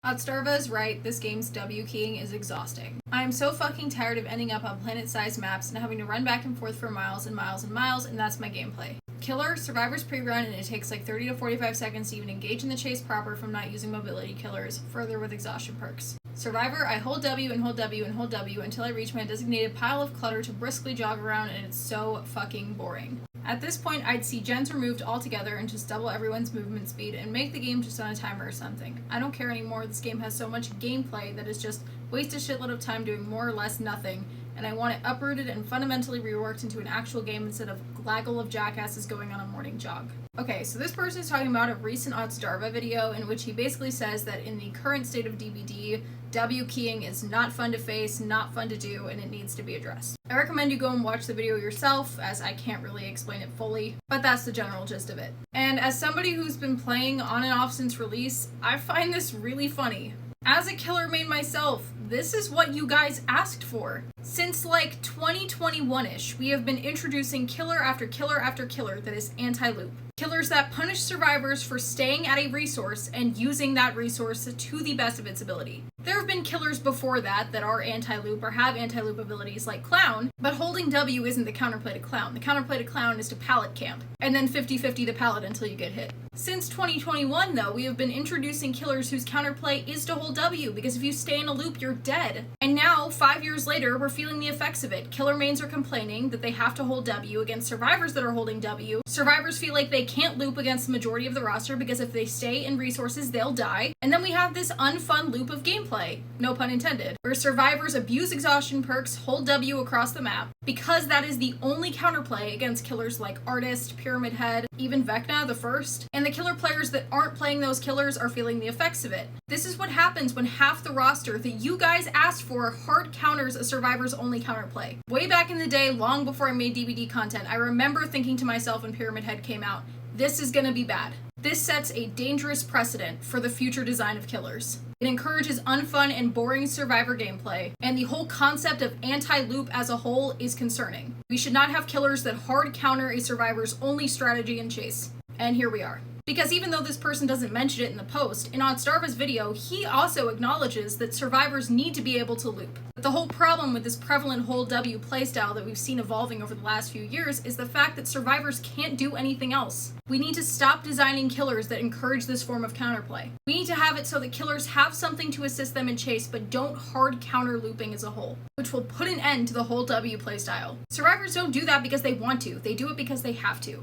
Otstarva is right, this game's W keying is exhausting. I am so fucking tired of ending up on planet-sized maps and having to run back and forth for miles and miles and miles, and that's my gameplay. Killer, Survivor's pre-run, and it takes like 30 to 45 seconds to even engage in the chase proper from not using mobility killers, further with exhaustion perks. Survivor, I hold W and hold W and hold W until I reach my designated pile of clutter to briskly jog around, and it's so fucking boring. At this point, I'd see gens removed altogether and just double everyone's movement speed and make the game just on a timer or something. I don't care anymore, this game has so much gameplay that is just waste a shitload of time doing more or less nothing, and I want it uprooted and fundamentally reworked into an actual game instead of a gaggle of jackasses going on a morning jog. Okay, so this person is talking about a recent Otstarva video in which he basically says that in the current state of DBD, W keying is not fun to face, not fun to do, and it needs to be addressed. I recommend you go and watch the video yourself, as I can't really explain it fully, but that's the general gist of it. And as somebody who's been playing on and off since release, I find this really funny. As a killer main myself, this is what you guys asked for. Since like 2021-ish, we have been introducing killer after killer after killer that is anti-loop. Killers that punish survivors for staying at a resource and using that resource to the best of its ability. There have been killers before that are anti-loop or have anti-loop abilities like Clown, but holding W isn't the counterplay to Clown. The counterplay to Clown is to pallet camp, and then 50-50 the pallet until you get hit. Since 2021 though, we have been introducing killers whose counterplay is to hold W, because if you stay in a loop, you're dead. And now, 5 years later, we're feeling the effects of it. Killer mains are complaining that they have to hold W against survivors that are holding W. Survivors feel like they can't loop against the majority of the roster because if they stay in resources, they'll die. And then we have this unfun loop of gameplay, no pun intended, where survivors abuse exhaustion perks, hold W across the map, because that is the only counterplay against killers like Artist, Pyramid Head, even Vecna the First, and the killer players that aren't playing those killers are feeling the effects of it. This is what happens when half the roster that you guys asked for hard counters a survivor's only counterplay. Way back in the day, long before I made DBD content, I remember thinking to myself when Pyramid Head came out, this is gonna be bad. This sets a dangerous precedent for the future design of killers. It encourages unfun and boring survivor gameplay, and the whole concept of anti-loop as a whole is concerning. We should not have killers that hard counter a survivor's only strategy and chase. And here we are. Because even though this person doesn't mention it in the post, in Otstarva's video, he also acknowledges that survivors need to be able to loop. But the whole problem with this prevalent hold W playstyle that we've seen evolving over the last few years is the fact that survivors can't do anything else. We need to stop designing killers that encourage this form of counterplay. We need to have it so that killers have something to assist them in chase but don't hard counter looping as a whole, which will put an end to the whole W playstyle. Survivors don't do that because they want to, they do it because they have to.